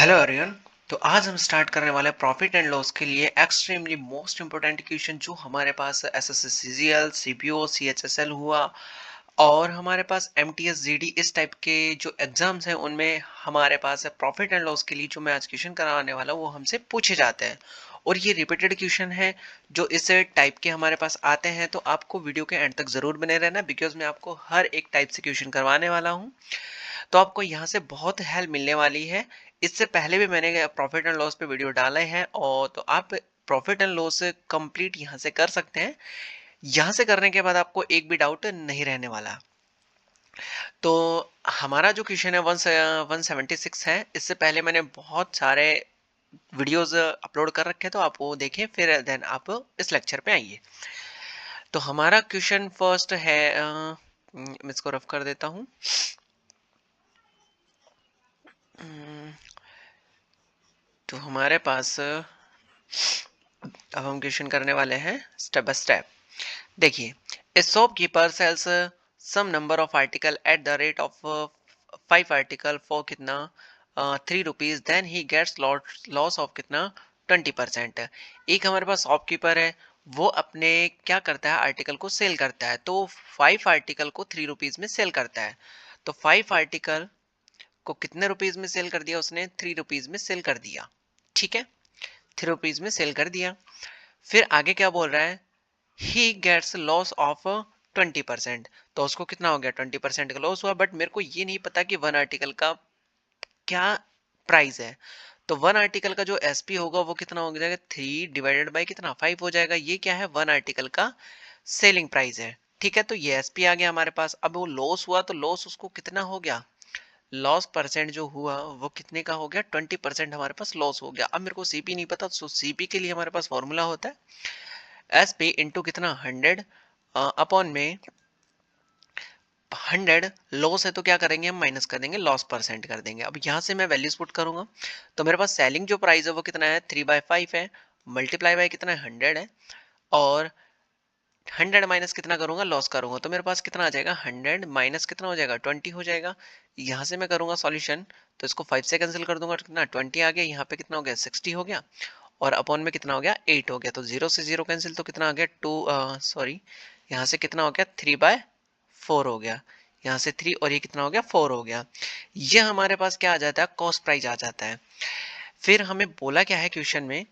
Hello everyone. तो आज हम स्टार्ट करने वाले हैं प्रॉफिट एंड लॉस के लिए एक्सट्रीमली मोस्ट इंपोर्टेंट क्वेश्चन जो हमारे पास एसएससीजीएल, सीपीओ, सीएचएसएल हुआ और हमारे पास एमटीएस, जीडी इस टाइप के जो एग्जाम्स हैं उनमें हमारे पास प्रॉफिट एंड लॉस के लिए जो मैं आज क्वेश्चन कराने वाला हूँ वो हमसे पूछे जाते हैं और ये रिपीटेड क्वेश्चन है जो इस टाइप के हमारे पास आते हैं। तो आपको वीडियो के एंड तक जरूर बने रहना बिकॉज मैं आपको हर एक टाइप से क्वेश्चन करवाने वाला हूँ, तो आपको यहाँ से बहुत हेल्प मिलने वाली है। इससे पहले भी मैंने प्रॉफिट एंड लॉस पे वीडियो डाले हैं और तो आप प्रॉफिट एंड लॉस कंप्लीट यहाँ से कर सकते हैं। यहाँ से करने के बाद आपको एक भी डाउट नहीं रहने वाला। तो हमारा जो क्वेश्चन है 176 है। इससे पहले मैंने बहुत सारे वीडियोस अपलोड कर रखे हैं, तो आप वो देखें फिर देन आप इस लेक्चर पे आइए। तो हमारा क्वेश्चन फर्स्ट है, मैं इसको रफ कर देता हूँ। तो हमारे पास अब हम क्वेश्चन करने वाले हैं स्टेप बाय स्टेप। देखिए, a shopkeeper sells some number of article at the rate of 5 article for कितना 3 rupees, then he gets loss of कितना 20%। एक हमारे पास शॉपकीपर है, वो अपने क्या करता है आर्टिकल को सेल करता है। तो 5 आर्टिकल को 3 रुपीज में सेल करता है। तो 5 आर्टिकल को कितने रुपीज में सेल कर दिया उसने? 3 रुपीज में सेल कर दिया। ठीक है, 3 रुपीज में सेल कर दिया। फिर आगे क्या बोल रहा है? He gets loss of 20%। तो उसको कितना हो गया? 20% का लॉस हुआ। बट मेरे को ये नहीं पता कि वन आर्टिकल का क्या प्राइस है। तो वन आर्टिकल का जो एसपी होगा वो कितना हो जाएगा? 3 डिवाइडेड बाई कितना 5 हो जाएगा। ये क्या है? वन आर्टिकल का सेलिंग प्राइस है। ठीक है, तो ये एसपी आ गया हमारे पास। अब वो लॉस हुआ तो लॉस उसको कितना हो गया? लॉस परसेंट जो हुआ वो कितने का हो गया? 20% हमारे पास लॉस हो गया। अब मेरे को सीपी नहीं पता, तो सीपी के लिए हमारे पास फॉर्मूला होता है एस पी इंटू कितना 100 अपॉन में 100। लॉस है तो क्या करेंगे हम? माइनस कर देंगे, लॉस परसेंट कर देंगे। अब यहाँ से मैं वैल्यूज पुट करूंगा तो मेरे पास सेलिंग जो प्राइस है वो कितना है? 3/5 है, मल्टीप्लाई बाय कितना है? 100 है। और 100 माइनस कितना करूंगा? लॉस करूंगा, तो मेरे पास कितना आ जाएगा? 100 माइनस कितना हो जाएगा? 20 हो जाएगा। यहाँ से मैं करूंगा सॉल्यूशन, तो इसको 5 से कैंसिल कर दूंगा, कितना 20 आ गया। यहाँ पे कितना हो गया? 60 हो गया। और अपॉन में कितना हो गया? 8 हो गया। तो 0 से 0 कैंसिल, तो कितना आ गया? 2 सॉरी, यहाँ से कितना हो गया? 3/4 हो गया। यहाँ से 3 और ये कितना हो गया? 4 हो गया। ये हमारे पास क्या आ जाता है? कॉस्ट प्राइस आ जाता है। फिर हमें बोला क्या है क्वेश्चन में?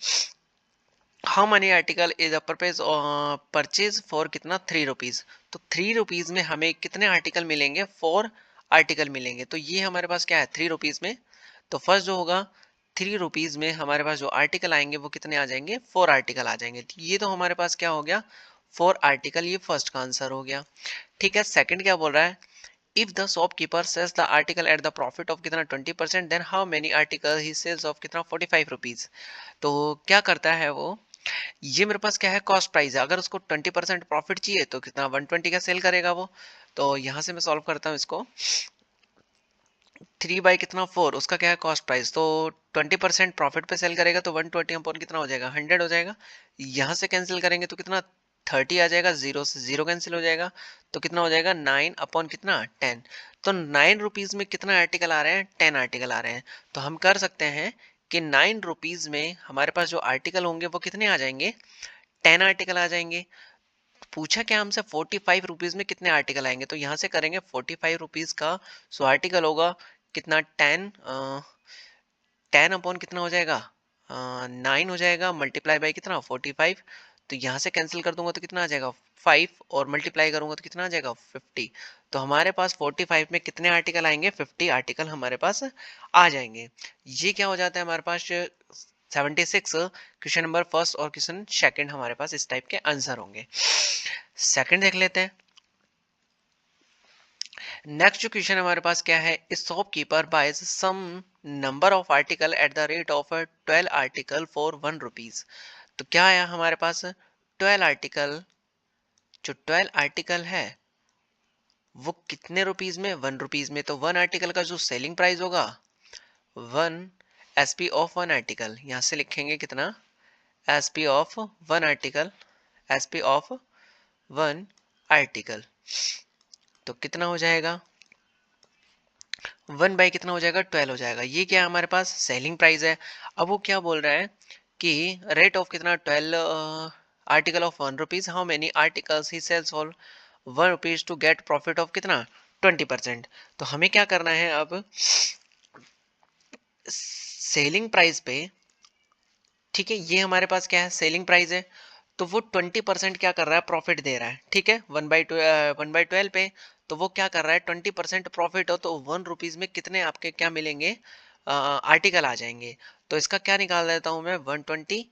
How many article is purchase for कितना 3 रुपीज। तो 3 रुपीज में हमें कितने आर्टिकल मिलेंगे? 4 आर्टिकल मिलेंगे। तो ये हमारे पास क्या है? 3 रुपीज में। तो फर्स्ट जो होगा 3 रुपीज में हमारे पास जो आर्टिकल आएंगे वो कितने आ जाएंगे? 4 आर्टिकल आ जाएंगे। तो ये तो हमारे पास क्या हो गया? 4 आर्टिकल। ये फर्स्ट का आंसर हो गया। ठीक है, सेकंड क्या बोल रहा है? If the shopkeeper sells the article at the profit of कितना 20%, then how many article he sells of कितना 45 रुपीज। तो क्या करता है वो? ये मेरे पास क्या है? कॉस्ट प्राइस है। अगर उसको 20% प्रॉफिट चाहिए तो कितना 120 का सेल करेगा वो। तो यहाँ से मैं सॉल्व करता हूँ इसको। 3 बाई कितना 4, उसका क्या है? Cost price. तो 20% प्रॉफिट पे सेल करेगा तो 120 अपॉन कितना हो जाएगा? 100 हो जाएगा। यहाँ से कैंसिल करेंगे तो कितना 30 आ जाएगा। 0 से 0 कैंसिल हो जाएगा, तो कितना हो जाएगा? 9 अपॉन कितना 10। तो 9 रुपीज में कितना आर्टिकल आ रहे हैं? 10 आर्टिकल आ रहे हैं। तो हम कर सकते हैं कि 9 रुपीज में हमारे पास जो आर्टिकल होंगे वो कितने आ जाएंगे? 10 आर्टिकल आ जाएंगे। पूछा क्या हमसे? 45 रुपीज में कितने आर्टिकल आएंगे। तो यहाँ से करेंगे 45 रुपीज का। सो आर्टिकल होगा कितना? 10 अपॉन कितना हो जाएगा? 9 हो जाएगा, मल्टीप्लाई बाई कितना 45। तो यहाँ से कैंसिल कर दूंगा तो कितना आ जाएगा? 5 और मल्टीप्लाई करूंगा तो कितना आ जाएगा? 50। तो हमारे पास 45 में कितने आर्टिकल आएंगे? 50 आर्टिकल हमारे पास आ जाएंगे। ये क्या हो जाता है हमारे पास? 76 क्वेश्चन नंबर फर्स्ट और क्वेश्चन सेकंड हमारे पास इस टाइप के आंसर होंगे। सेकंड देख लेते हैं। नेक्स्ट जो क्वेश्चन हमारे पास क्या है? इस shopkeeper buys some number of article at the rate of 12 article for 1 rupees. तो क्या आया हमारे पास? 12 आर्टिकल। जो 12 आर्टिकल है वो कितने रुपीज में? 1 रुपीज में। तो 1 आर्टिकल का जो सेलिंग प्राइस होगा 1 एसपी ऑफ 1 आर्टिकल, यहां से लिखेंगे कितना? SP of 1 article, SP of 1 article. तो कितना हो जाएगा? 1 बाई कितना हो जाएगा 12 हो जाएगा। ये क्या है हमारे पास सेलिंग प्राइस है। अब वो क्या बोल रहा है कि रेट ऑफ कितना 12 article of 1 rupees, how many articles he sells for 1 rupees to get profit of कितना 20%। तो हमें क्या करना है अब सेलिंग प्राइस पे, ठीक है, ये हमारे पास क्या है सेलिंग प्राइस है, तो वो 20% क्या कर रहा है प्रॉफिट दे रहा है, ठीक है, 1/12 पे। तो वो क्या कर रहा है 20% प्रॉफिट हो तो 1 रुपीज में कितने आपके क्या मिलेंगे आर्टिकल आ जाएंगे। तो इसका क्या निकाल देता हूँ मैं 120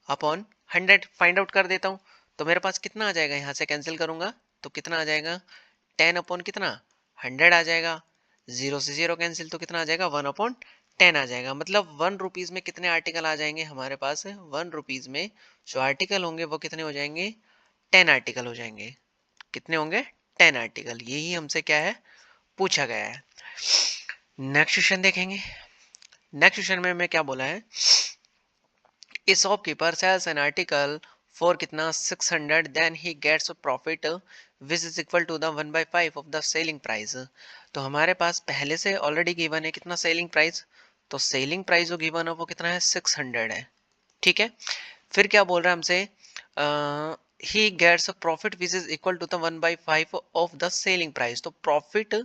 अपॉन 100 फाइंड आउट कर देता हूँ। तो मेरे पास कितना आ जाएगा, यहाँ से कैंसिल करूंगा तो कितना आ जाएगा 10 अपॉन कितना 100 आ जाएगा। जीरो से जीरो कैंसिल तो कितना आ जाएगा 1 अपॉन 10 आ जाएगा। मतलब 1 रुपीज में कितने आर्टिकल आ जाएंगे हमारे पास, 1 रुपीज में जो आर्टिकल होंगे वो कितने हो जाएंगे 10 आर्टिकल हो जाएंगे। कितने होंगे 10 आर्टिकल, यही हमसे क्या है पूछा गया है। नेक्स्ट क्वेश्चन देखेंगे। नेक्स्ट क्वेश्चन में मैं क्या बोला है, A shopkeeper sells an article for कितना 600, then he gets a profit which is equal to the 1/5 of the selling price। तो हमारे पास पहले से ऑलरेडी गिवन है कितना सेलिंग प्राइस, तो सेलिंग प्राइस जो गिवन है वो कितना है 600 है, ठीक है। फिर क्या बोल रहा है हमसे he gets a profit which is equal to the 1/5 of the selling price. तो प्रॉफिट,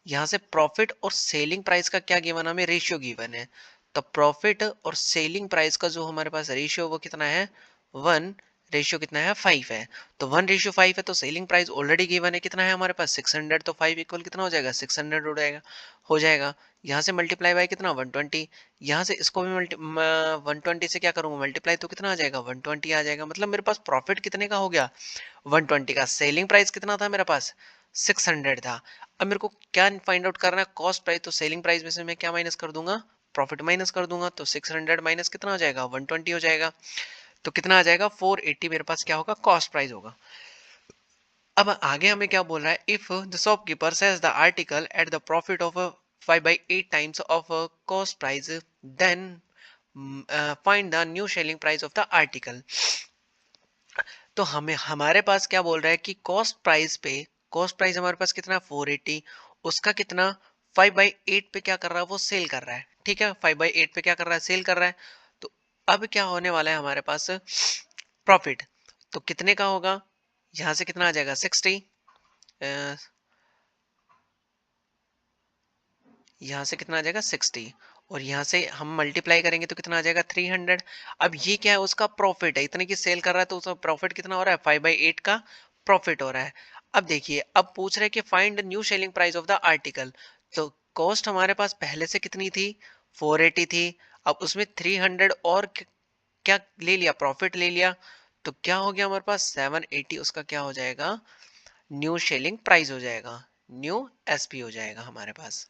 यहाँ से प्रॉफिट और सेलिंग प्राइस का क्या गिवन है, हमें रेशियो गिवन है। तो प्रॉफिट और सेलिंग प्राइस का जो हमारे पास रेशियो वो कितना है 1, रेशियो कितना है 5 है। तो 1:5 है, तो सेलिंग प्राइस ऑलरेडी गिवन है कितना है हमारे पास 600, तो 5 इक्वल कितना हो जाएगा 600 हो जाएगा। यहाँ से मल्टीप्लाई बाय कितना 120, यहाँ से इसको भी 120 से क्या करूंगा मल्टीप्लाई, तो कितना आ जाएगा 120 आ जाएगा। मतलब मेरे पास प्रॉफिट कितने का हो गया 120 का, सेलिंग प्राइस कितना था मेरे पास 600 था। अब मेरे को क्या फाइंड आउट करना है कॉस्ट प्राइस, तो सेलिंग प्राइस में से मैं क्या माइनस कर दूंगा प्रॉफिट माइनस कर दूंगा। तो 600 माइनस कितना हो जाएगा 120 हो जाएगा। तो कितना आ जाएगा 480 मेरे पास क्या होगा कॉस्ट प्राइस होगा। अब आगे हमें क्या बोल रहा है, if the shopkeeper sells the article at the profit of 5/8 times of cost price, then find the new selling price of the article. तो हमें हमारे पास क्या बोल रहा है कि कॉस्ट प्राइस पे, कॉस्ट प्राइस हमारे पास कितना 480, उसका कितना 5/8 पे क्या कर रहा है वो सेल कर रहा है, ठीक है, 5/8 पे क्या कर रहा है सेल कर रहा है। तो अब क्या होने वाला है हमारे पास प्रॉफिट, तो कितने का होगा, यहाँ से कितना आ जाएगा 60, यहाँ से कितना आ जाएगा 60, और यहाँ से हम मल्टीप्लाई करेंगे तो कितना आ जाएगा 300। अब ये क्या है उसका प्रॉफिट है, इतने की सेल कर रहा है तो उसका प्रॉफिट कितना हो रहा है 5/8 का प्रॉफिट हो रहा है। अब देखिए अब पूछ रहे हैं कि find new selling price of the article. तो कॉस्ट हमारे पास पहले से कितनी थी 480 थी, अब उसमें 300 और क्या ले लिया प्रॉफिट ले लिया, तो क्या हो गया हमारे पास 780, उसका क्या हो जाएगा न्यू सेलिंग प्राइस हो जाएगा, न्यू एसपी हो जाएगा हमारे पास,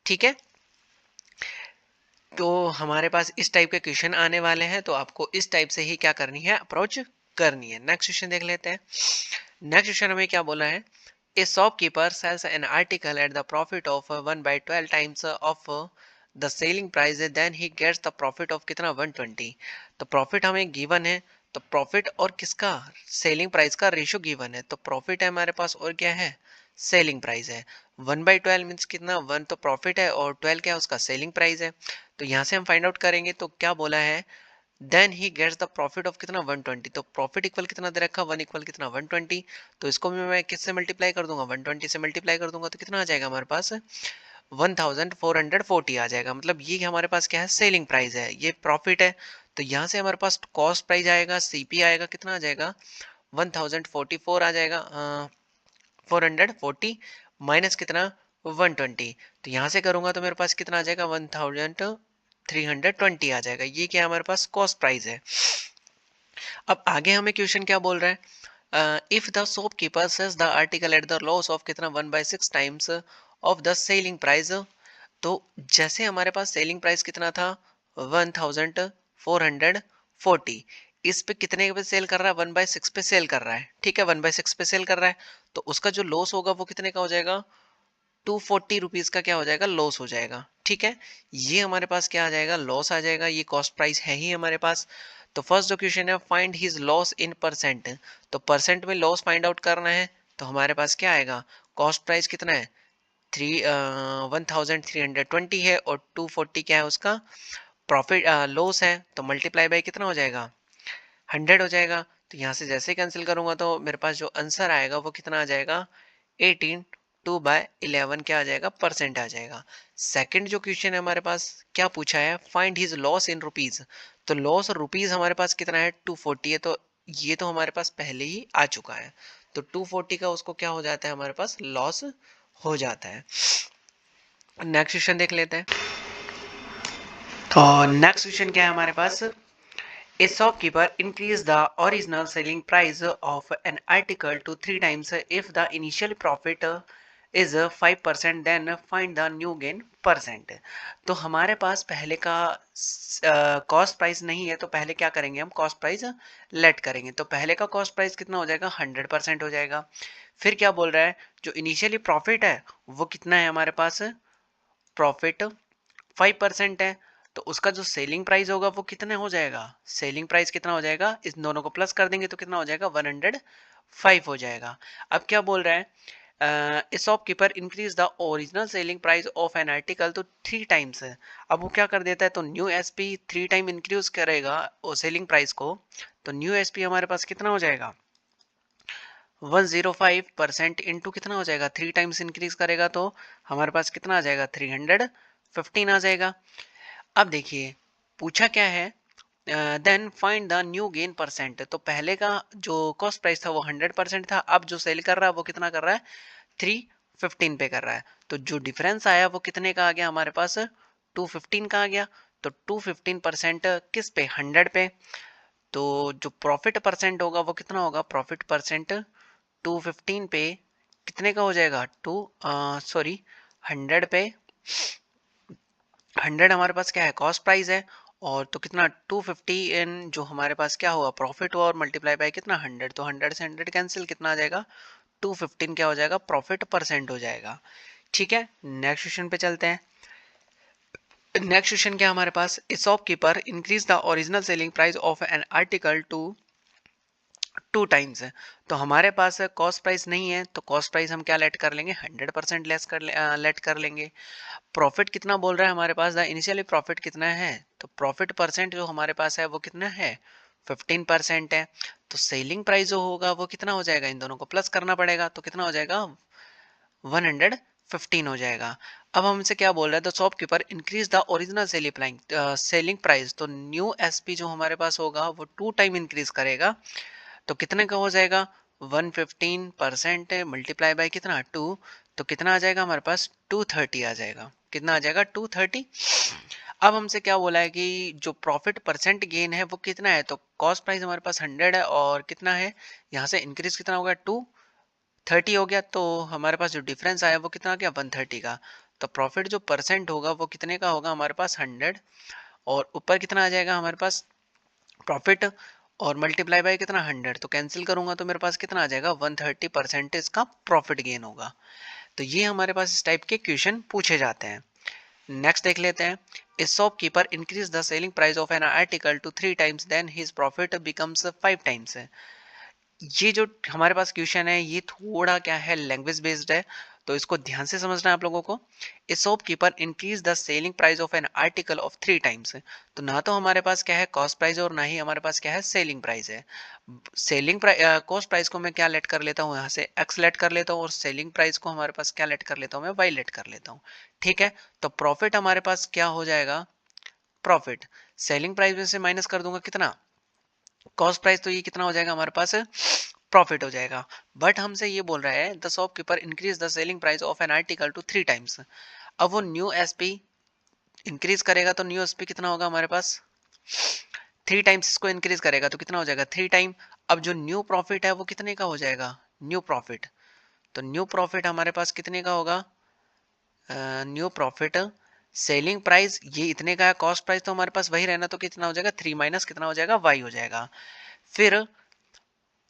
ठीक है। तो हमारे पास इस टाइप के क्वेश्चन आने वाले हैं, तो आपको इस टाइप से ही क्या करनी है अप्रोच करनी है। नेक्स्ट क्वेश्चन देख लेते हैं। नेक्स्ट क्वेश्चन हमें क्या बोला है, a shopkeeper sells an article at the profit of 1/12 times of the selling price, then he gets the profit of कितना 120। तो प्रॉफिट हमें गिवन है, तो प्रॉफिट और किसका सेलिंग प्राइस का रेशियो गिवन है, तो प्रॉफिट है हमारे पास और क्या है सेलिंग प्राइस है। 1/12 मीन्स कितना 1 तो प्रॉफिट है और 12 क्या है उसका सेलिंग प्राइस है। तो यहाँ से हम फाइंड आउट करेंगे तो क्या बोला है then he gets the profit of कितना 120। तो प्रॉफिट इक्वल कितना दे रखा 1 इक्वल कितना 120, तो इसको भी मैं किससे मल्टीप्लाई कर दूंगा 120 से मल्टीप्लाई कर दूंगा तो कितना आ जाएगा हमारे पास 1440 आ जाएगा। मतलब ये हमारे पास क्या है सेलिंग प्राइस है, ये प्रॉफिट है। तो यहाँ से हमारे पास कॉस्ट प्राइस आएगा सीपी आएगा कितना आ जाएगा 1044 आ जाएगा, 440 माइनस कितना 120। तो यहाँ से करूंगा तो मेरे पास कितना आ जाएगा 1320 आ जाएगा। ये क्या हमारे पास कॉस्ट प्राइस है। अब आगे हमें क्वेश्चन क्या बोल रहा है, if the shopkeeper sells the article at the loss of कितना 1/6 times of the selling price. तो जैसे हमारे पास सेलिंग प्राइस कितना था 1440, इस पे कितने पे सेल कर रहा है 1/6 पे सेल कर रहा है, ठीक है 1/6 पे सेल कर रहा है। तो उसका जो लॉस होगा वो कितने का हो जाएगा 240 रुपीज का क्या हो जाएगा लॉस हो जाएगा, ठीक है। ये हमारे पास क्या आ जाएगा लॉस आ जाएगा, ये कॉस्ट प्राइस है ही हमारे पास। तो फर्स्ट जो क्वेश्चन है find his loss in percent, तो परसेंट में लॉस फाइंड आउट करना है। तो हमारे पास क्या आएगा कॉस्ट प्राइस कितना है 1320 है और 240 क्या है उसका प्रॉफिट लॉस है, तो मल्टीप्लाई बाय कितना हो जाएगा 100 हो जाएगा। तो यहाँ से जैसे कैंसिल करूंगा तो मेरे पास जो आंसर आएगा वो कितना आ जाएगा 18, 2/11 क्या आ जाएगा परसेंट आ जाएगा। सेकंड जो क्वेश्चन है हमारे पास क्या पूछा है, find his loss in rupees. तो लॉस रुपीज हमारे पास कितना है 240 है, तो ये तो हमारे पास पहले ही आ चुका है, तो 240 का उसको क्या हो जाता है हमारे पास लॉस हो जाता है। नेक्स्ट क्वेश्चन देख लेते हैं। तो नेक्स्ट क्वेश्चन क्या है हमारे पास, A shopkeeper increased the original selling price of an article to 3 times if the initial profit is 5%, then find the new gain percent। तो हमारे पास पहले का कॉस्ट प्राइस नहीं है, तो पहले क्या करेंगे हम कॉस्ट प्राइस लेट करेंगे। तो पहले का कॉस्ट प्राइस कितना हो जाएगा 100% हो जाएगा। फिर क्या बोल रहा है जो इनिशियली प्रॉफिट है वो कितना है हमारे पास प्रॉफिट 5% है, तो उसका जो सेलिंग प्राइस होगा वो कितने हो जाएगा, सेलिंग प्राइस कितना हो जाएगा, इस दोनों को प्लस कर देंगे तो कितना हो जाएगा 105 हो जाएगा। अब क्या बोल रहा है shopkeeper increase the original selling price of an article तो 3 टाइम्स है। अब वो क्या कर देता है, तो न्यू एसपी 3 टाइम इंक्रीज करेगा और सेलिंग प्राइस को, तो न्यू एसपी हमारे पास कितना हो जाएगा 105% इंटू कितना हो जाएगा 3 टाइम्स इंक्रीज करेगा तो हमारे पास कितना आ जाएगा 315 आ जाएगा। अब देखिए पूछा क्या है, then find the new gain percent. तो पहले का जो कॉस्ट प्राइस था वो 100% था, अब जो सेल कर रहा है वो कितना कर रहा है 315 पे कर रहा है, तो जो डिफरेंस आया वो कितने का आ गया हमारे पास 215 का आ गया। तो 215% किस पे 100 पे, तो जो प्रॉफिट परसेंट होगा वो कितना होगा प्रॉफिट परसेंट 215 पे कितने का हो जाएगा 100 पे 100 हमारे पास क्या है कॉस्ट प्राइस है, और तो कितना 250 इन जो हमारे पास क्या होगा प्रॉफिट हुआ और मल्टीप्लाई बाय कितना 100, तो 100 से 100 कैंसिल कितना आ जाएगा 215 क्या हो जाएगा प्रॉफिट परसेंट हो जाएगा। ठीक है नेक्स्ट क्वेश्चन पे चलते हैं। नेक्स्ट क्वेश्चन क्या हमारे पास, a shopkeeper increase the original selling price of an article to 2 times है। तो हमारे पास कॉस्ट प्राइस नहीं है, तो कॉस्ट प्राइस हम क्या लेट कर लेंगे 100% लेस कर लेट कर लेंगे। प्रॉफिट कितना बोल रहा है हमारे पास, द इनिशियली प्रॉफिट कितना है, तो प्रॉफिट परसेंट जो हमारे पास है वो कितना है 15% है, तो सेलिंग प्राइस जो होगा वो कितना हो जाएगा इन दोनों को प्लस करना पड़ेगा, तो कितना हो जाएगा 115 हो जाएगा। अब हमसे क्या बोल रहा है, the shopkeeper increase the original selling price, तो न्यू एसपी जो हमारे पास होगा वो 2 टाइम इंक्रीज करेगा, तो कितने का हो जाएगा 115% मल्टीप्लाई बाय कितना 2, तो कितना आ जाएगा हमारे पास 230 आ जाएगा, कितना आ जाएगा 230। अब हमसे क्या बोला है कि जो प्रॉफिट परसेंट गेन है वो कितना है, तो कॉस्ट प्राइस हमारे पास 100 है और कितना है यहाँ से इंक्रीज कितना होगा 230 हो गया, तो हमारे पास जो डिफरेंस आया वो कितना आ गया 130 का, तो प्रॉफिट जो परसेंट होगा वो कितने का होगा हमारे पास 100, और ऊपर कितना आ जाएगा हमारे पास प्रॉफिट और मल्टीप्लाई बाय कितना 100, तो कैंसिल करूंगा तो मेरे पास कितना आ जाएगा 130% इसका प्रॉफिट गेन होगा। तो ये हमारे पास इस टाइप के क्वेश्चन पूछे जाते हैं। नेक्स्ट देख लेते हैं, a shopkeeper increase the selling price of an article to 3 times then his profit becomes 5 times है। ये जो हमारे पास क्वेश्चन है ये थोड़ा क्या है लैंग्वेज बेस्ड है, तो इसको ध्यान से समझना है आप लोगों को। ए shopkeeper increase the selling price of an article of 3 times, तो ना तो हमारे पास क्या है कॉस्ट प्राइस और ना ही हमारे पास क्या है सेलिंग प्राइस है। सेलिंग कॉस्ट प्राइस को मैं क्या लेट कर लेता हूँ यहाँ से एक्स लेट कर लेता हूँ, और सेलिंग प्राइस को हमारे पास क्या लेट कर लेता हूँ मैं वाई लेट कर लेता हूँ। ठीक है, तो प्रॉफिट हमारे पास क्या हो जाएगा, प्रॉफिट सेलिंग प्राइस में से माइनस कर दूंगा कितना कॉस्ट प्राइस, तो ये कितना हो जाएगा हमारे पास प्रॉफिट हो जाएगा। बट हमसे ये बोल रहा है the shopkeeper increase the selling price of an article to 3 times. अब वो न्यू एसपी इंक्रीज करेगा, तो न्यू एसपी कितना होगा हमारे पास 3 टाइम्स इसको इंक्रीज करेगा तो कितना हो जाएगा 3 टाइम। अब जो न्यू प्रॉफिट है वो कितने का हो जाएगा न्यू प्रॉफिट, तो न्यू प्रॉफिट हमारे पास कितने का होगा न्यू प्रॉफिट सेलिंग प्राइस ये इतने का है, कॉस्ट प्राइस तो हमारे पास वही रहना, तो कितना हो जाएगा 3 माइनस कितना हो जाएगा वाई हो जाएगा। फिर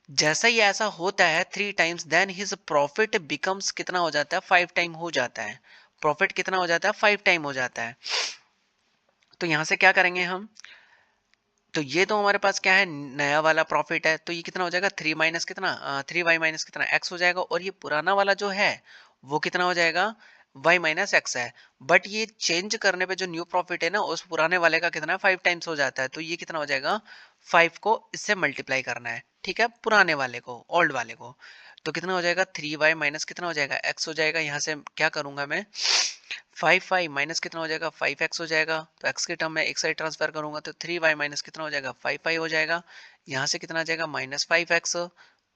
जैसा ही ऐसा होता है 3 times then his profit becomes कितना हो जाता है 5 टाइम हो जाता है, प्रॉफिट कितना हो जाता है 5 टाइम हो जाता है। तो यहां से क्या करेंगे हम, तो ये तो हमारे पास क्या है नया वाला प्रॉफिट है, तो ये कितना हो जाएगा 3 माइनस कितना 3y माइनस कितना x हो जाएगा, और ये पुराना वाला जो है वो कितना हो जाएगा y माइनस एक्स है, बट ये चेंज करने पे जो न्यू प्रॉफिट है ना उस पुराने वाले का कितना 5 टाइम्स हो जाता है, तो ये कितना हो जाएगा 5 को इससे मल्टीप्लाई करना है, ठीक है, पुराने वाले को, ओल्ड वाले को। तो कितना हो जाएगा 3y माइनस कितना हो जाएगा x हो जाएगा। यहाँ से क्या करूंगा मैं 5y माइनस कितना हो जाएगा 5x हो जाएगा, तो x के टर्म में एक साइड ट्रांसफर करूंगा तो 3y माइनस कितना हो जाएगा 5y हो जाएगा। यहाँ से कितना आ जाएगा माइनस 5x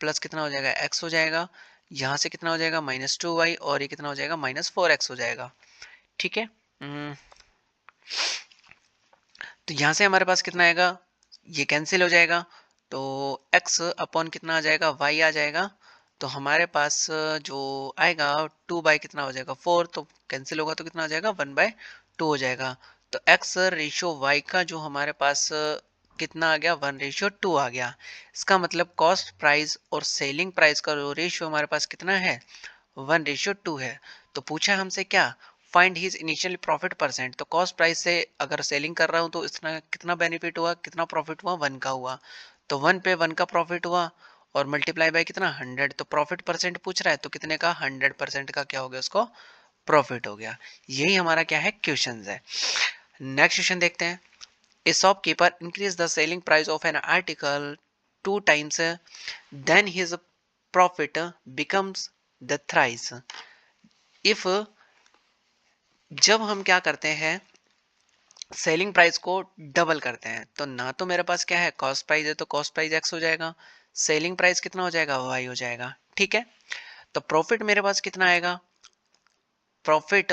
प्लस कितना हो जाएगा x हो जाएगा। यहाँ से कितना हो जाएगा माइनस 2y और ये कितना हो जाएगा माइनस 4x हो जाएगा, ठीक है। तो यहाँ से हमारे पास कितना आएगा, ये कैंसिल हो जाएगा, तो x अपॉन कितना आ जाएगा y आ जाएगा। तो हमारे पास जो आएगा 2 बाई कितना हो जाएगा 4, तो कैंसिल होगा तो कितना आ जाएगा 1/2 हो जाएगा। तो x रेशियो y का जो हमारे पास कितना आ गया 1:2 आ गया। इसका मतलब कॉस्ट प्राइस और सेलिंग प्राइस का जो रेशियो हमारे पास कितना है 1:2 है। तो पूछा हमसे क्या, find his initial profit percent. तो कॉस्ट प्राइस से अगर सेलिंग कर रहा हूँ तो इतना कितना बेनिफिट हुआ, कितना प्रॉफिट हुआ 1 का हुआ, तो 1 पे 1 का प्रॉफिट हुआ और मल्टीप्लाई बाय कितना 100, तो प्रॉफिट परसेंट पूछ रहा है तो कितने का 100% का क्या हो गया उसको प्रॉफिट हो गया। यही हमारा क्या है क्वेश्चन है। नेक्स्ट क्वेश्चन देखते हैं। A shopkeeper increase the selling price of an article 2 times, then his profit becomes the thrice if. जब हम क्या करते हैं सेलिंग प्राइस को डबल करते हैं, तो ना तो मेरे पास क्या है कॉस्ट प्राइस है तो कॉस्ट प्राइस एक्स हो जाएगा, सेलिंग प्राइस कितना हो जाएगा वाई हो जाएगा, ठीक है। तो प्रॉफिट मेरे पास कितना आएगा, प्रॉफिट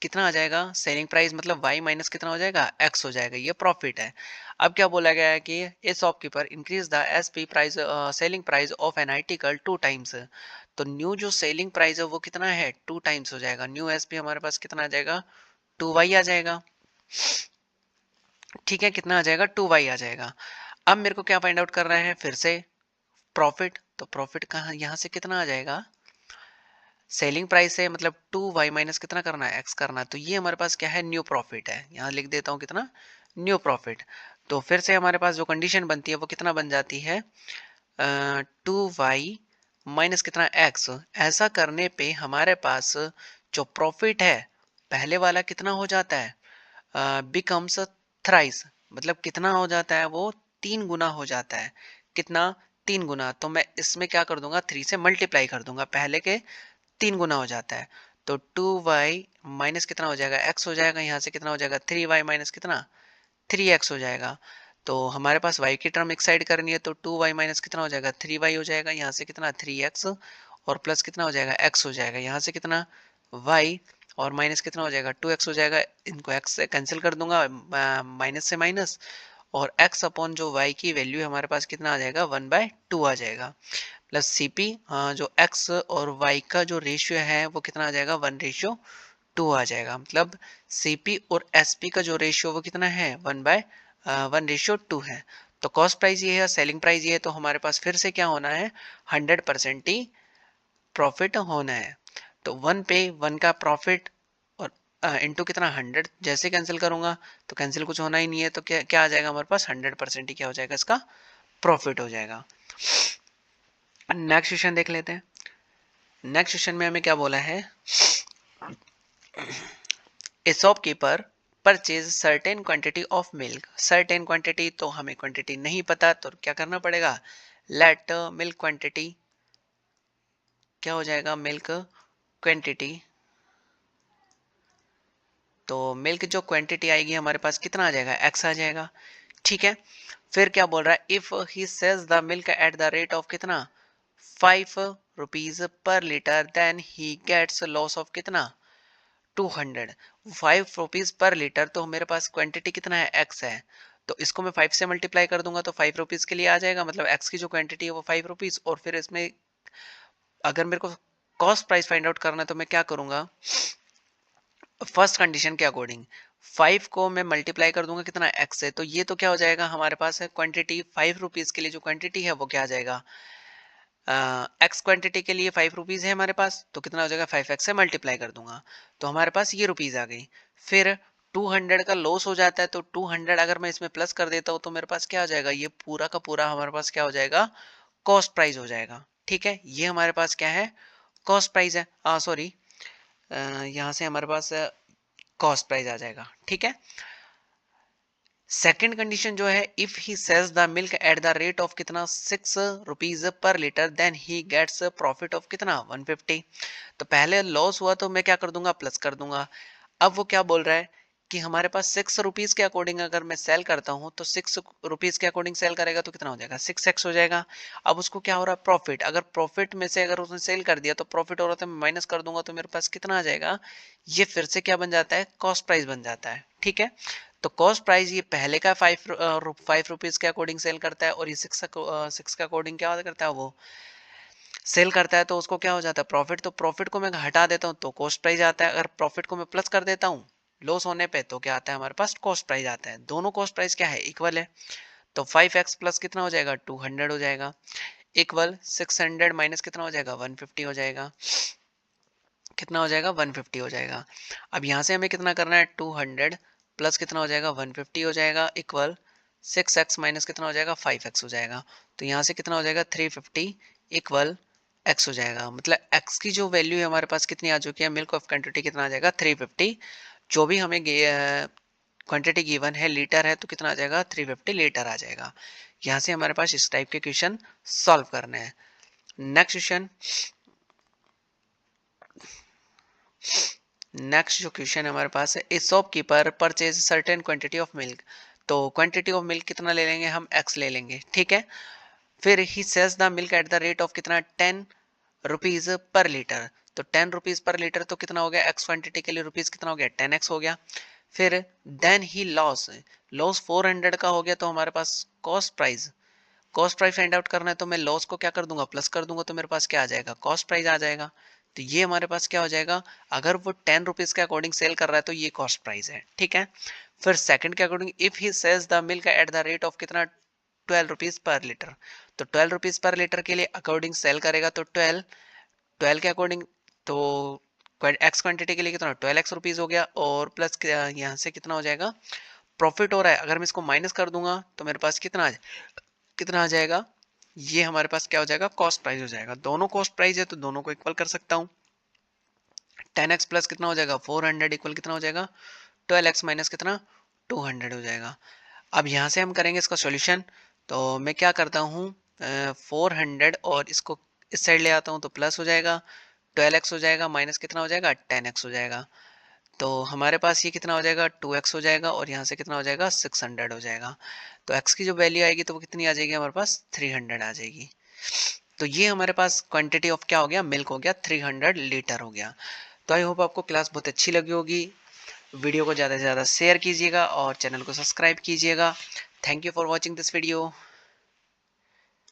कितना आ जाएगा सेलिंग प्राइस मतलब y माइनस कितना हो जाएगा x हो जाएगा, ये प्रॉफिट है। अब क्या बोला गया है कि ए shopkeeper increase the SP price selling price of an article 2 times. तो न्यू जो सेलिंग प्राइस है वो कितना है 2 टाइम्स हो जाएगा, न्यू एसपी हमारे पास कितना आ जाएगा 2y आ जाएगा, ठीक है, कितना आ जाएगा 2y आ जाएगा। अब मेरे को क्या फाइंड आउट करना है फिर से प्रॉफिट, तो प्रॉफिट कहाँ यहाँ से कितना आ जाएगा सेलिंग प्राइस है मतलब 2y माइनस कितना करना है x करना है, तो ये हमारे पास क्या है न्यू प्रॉफिट है, यहाँ लिख देता हूँ कितना न्यू प्रॉफिट। तो फिर से हमारे पास जो कंडीशन बनती है वो कितना बन जाती है 2y माइनस कितना x। ऐसा करने पे हमारे पास जो प्रॉफिट है पहले वाला कितना हो जाता है बिकम्स थ्राइस, मतलब कितना हो जाता है वो 3 गुना हो जाता है, कितना 3 गुना। तो मैं इसमें क्या कर दूंगा 3 से मल्टीप्लाई कर दूंगा, पहले के 3 गुना हो जाता है। तो 2y माइनस कितना हो जाएगा x हो जाएगा, यहाँ से कितना हो जाएगा 3y माइनस कितना 3x हो जाएगा। तो हमारे पास y की टर्म एक साइड करनी है, तो 2y माइनस कितना हो जाएगा 3y हो जाएगा, यहाँ से कितना 3x और प्लस कितना हो जाएगा x हो जाएगा, यहाँ से कितना y और माइनस कितना हो जाएगा 2x हो जाएगा। इनको x से कैंसिल कर दूंगा माइनस से माइनस, और x अपॉन जो y की वैल्यू है हमारे पास कितना आ जाएगा 1/2 आ जाएगा, प्लस CP जो x और y का जो रेशियो है वो कितना आ जाएगा 1:2 आ जाएगा। मतलब CP और SP का जो रेशियो वो कितना है 1/1:2 है। तो कॉस्ट प्राइस ये है, सेलिंग प्राइस ये है, तो हमारे पास फिर से क्या होना है 100% ही प्रॉफिट होना है। तो 1 पे 1 का प्रॉफिट और इंटू कितना 100, जैसे कैंसिल करूंगा तो कैंसिल कुछ होना ही नहीं है, तो क्या क्या आ जाएगा हमारे पास 100% ही क्या हो जाएगा इसका प्रॉफिट हो जाएगा। नेक्स्ट क्वेश्चन देख लेते हैं। नेक्स्ट क्वेश्चन में हमें क्या बोला है, a shopkeeper purchase certain quantity of milk. Certain quantity तो हमें क्वांटिटी नहीं पता, तो क्या करना पड़ेगा लेट मिल्क क्वांटिटी क्या हो जाएगा मिल्क क्वांटिटी। तो मिल्क जो क्वांटिटी आएगी हमारे पास कितना आ जाएगा x आ जाएगा, ठीक है। फिर क्या बोल रहा है if he sells the milk at the rate of कितना 5 rupees per litre then he gets loss of कितना 200। 5 रुपीज पर लीटर, तो मेरे पास क्वांटिटी कितना है x है, तो इसको मैं 5 से मल्टीप्लाई कर दूंगा तो 5 रुपीज के लिए आ जाएगा, मतलब x की जो क्वांटिटी है वो 5 रुपीज। और फिर इसमें अगर मेरे को कॉस्ट प्राइस फाइंड आउट करना है तो मैं क्या करूंगा फर्स्ट कंडीशन के अकॉर्डिंग 5 को मैं मल्टीप्लाई कर दूंगा कितना x है, तो ये तो क्या हो जाएगा हमारे पास है क्वांटिटी 5 रुपीज के लिए जो क्वांटिटी है वो क्या आ जाएगा एक्स क्वांटिटी के लिए 5 रुपीज है हमारे पास, तो कितना हो जाएगा 5x से मल्टीप्लाई कर दूंगा तो हमारे पास ये रुपीज आ गई। फिर 200 का लॉस हो जाता है, तो 200 अगर मैं इसमें प्लस कर देता हूँ तो मेरे पास क्या हो जाएगा ये पूरा का पूरा हमारे पास क्या हो जाएगा कॉस्ट प्राइस हो जाएगा, ठीक है। ये हमारे पास क्या है कॉस्ट प्राइस है, सॉरी यहाँ से हमारे पास कॉस्ट प्राइस आ जाएगा, ठीक है। सेकेंड कंडीशन जो है, if he sells the milk at the rate of कितना 6 rupees per litre, then he gets profit of कितना 150। तो पहले लॉस हुआ तो मैं क्या कर दूंगा, प्लस कर दूंगा। अब वो क्या बोल रहा है कि हमारे पास 6 रुपीज के अकॉर्डिंग अगर मैं सेल करता हूँ तो 6 रुपीज के अकॉर्डिंग सेल करेगा तो कितना हो जाएगा, 6x हो जाएगा। अब उसको क्या हो रहा है, प्रॉफिट, अगर प्रॉफिट में से अगर उसने सेल कर दिया तो प्रॉफिट हो रहा था, मैं माइनस कर दूंगा तो मेरे पास कितना आ जाएगा, ये फिर से क्या बन जाता है, कॉस्ट प्राइस बन जाता है, ठीक है। तो कॉस्ट प्राइस ये पहले का 5 रुपीज के अकॉर्डिंग सेल करता है, और ये 6 के अकॉर्डिंग क्या करता है, वो सेल करता है, तो उसको क्या हो जाता है, प्रॉफिट। तो प्रॉफिट को मैं हटा देता हूँ तो कॉस्ट प्राइस आता है, अगर प्रॉफिट को मैं प्लस कर देता हूँ लॉस होने पे तो क्या आता है, हमारे पास कॉस्ट प्राइस आता है। दोनों कॉस्ट प्राइस क्या है, इक्वल है। तो 5x प्लस कितना हो जाएगा, 200 हो जाएगा, इक्वल 600 माइनस कितना हो जाएगा, 150 हो जाएगा, कितना हो जाएगा, 150 हो जाएगा। अब यहाँ से हमें कितना करना है, 200 प्लस कितना हो जाएगा, 150 हो जाएगा, इक्वल 6x माइनस कितना हो जाएगा, 5x हो जाएगा। तो यहाँ से कितना हो जाएगा, 350 इक्वल x हो जाएगा। मतलब x की जो वैल्यू है हमारे पास कितनी आ चुकी है, मिल्क ऑफ क्वांटिटी कितना आ जाएगा, 350। जो भी हमें क्वांटिटी गिवन है लीटर है तो कितना आ जाएगा, 350 लीटर आ जाएगा। यहाँ से हमारे पास इस टाइप के क्वेश्चन सॉल्व करने हैं। नेक्स्ट क्वेश्चन, नेक्स्ट जो क्वेश्चन हमारे पास है, a shopkeeper purchase certain quantity of milk. तो क्वांटिटी ऑफ मिल्क कितना ले लेंगे हम, x ले लेंगे, ठीक है। फिर he sells the milk at the rate of कितना 10 रुपीज पर लीटर। तो 10 रुपीज पर लीटर तो कितना हो गया, x क्वांटिटी के लिए रुपीज कितना हो गया, 10x हो गया। फिर देन ही लॉस, लॉस 400 का हो गया, तो हमारे पास cost price, cost price find out करना है तो मैं लॉस को क्या कर दूंगा, प्लस कर दूंगा, तो मेरे पास क्या आ जाएगा, कॉस्ट प्राइस आ जाएगा। तो ये हमारे पास क्या हो जाएगा, अगर वो 10 रुपीज के अकॉर्डिंग सेल कर रहा है तो ये कॉस्ट प्राइस है, ठीक है। फिर सेकंड के according, if he sells the milk at the rate of कितना 12 रुपीज पर लीटर। तो 12 रुपीज पर लीटर के लिए अकॉर्डिंग सेल करेगा तो 12 के अकॉर्डिंग, तो एक्स क्वांटिटी के लिए कितना 12x रुपीज हो गया, और प्लस यहाँ से कितना हो जाएगा, प्रॉफिट हो रहा है, अगर मैं इसको माइनस कर दूंगा तो मेरे पास कितना आ जाएगा, ये हमारे पास क्या हो जाएगा, कॉस्ट प्राइस हो जाएगा। दोनों कॉस्ट प्राइस है तो दोनों को इक्वल कर सकता हूँ। 10x प्लस कितना हो जाएगा, 400 इक्वल कितना हो जाएगा, 12x माइनस कितना 200 हो जाएगा। अब यहाँ से हम करेंगे इसका सॉल्यूशन। तो मैं क्या करता हूँ, 400 और इसको इस साइड ले आता हूँ तो प्लस हो जाएगा, 12x हो जाएगा, माइनस कितना हो जाएगा, 10x हो जाएगा। तो हमारे पास ये कितना हो जाएगा, 2x हो जाएगा, और यहाँ से कितना हो जाएगा, 600 हो जाएगा। तो x की जो वैल्यू आएगी तो वो कितनी आ जाएगी, हमारे पास 300 आ जाएगी। तो ये हमारे पास क्वांटिटी ऑफ क्या हो गया, मिल्क हो गया, 300 लीटर हो गया। तो आई होप आपको क्लास बहुत अच्छी लगी होगी। वीडियो को ज़्यादा से ज़्यादा शेयर कीजिएगा और चैनल को सब्सक्राइब कीजिएगा। Thank you for watching this video.